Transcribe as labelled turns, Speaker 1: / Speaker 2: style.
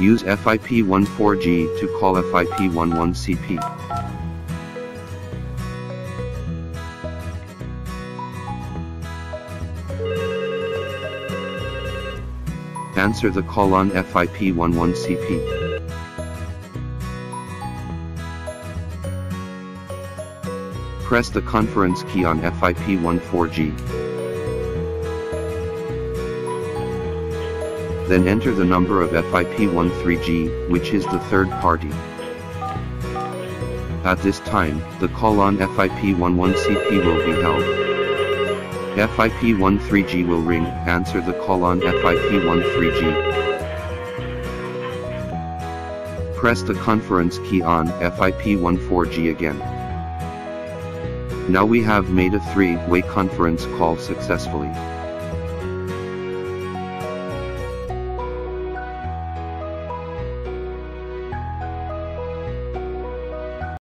Speaker 1: Use FIP14G to call FIP11CP. Answer the call on FIP11CP. Press the conference key on FIP14G. Then enter the number of FIP13G, which is the third party. At this time, the call on FIP11CP will be held. FIP13G will ring. Answer the call on FIP13G. Press the conference key on FIP14G again. Now we have made a three-way conference call successfully.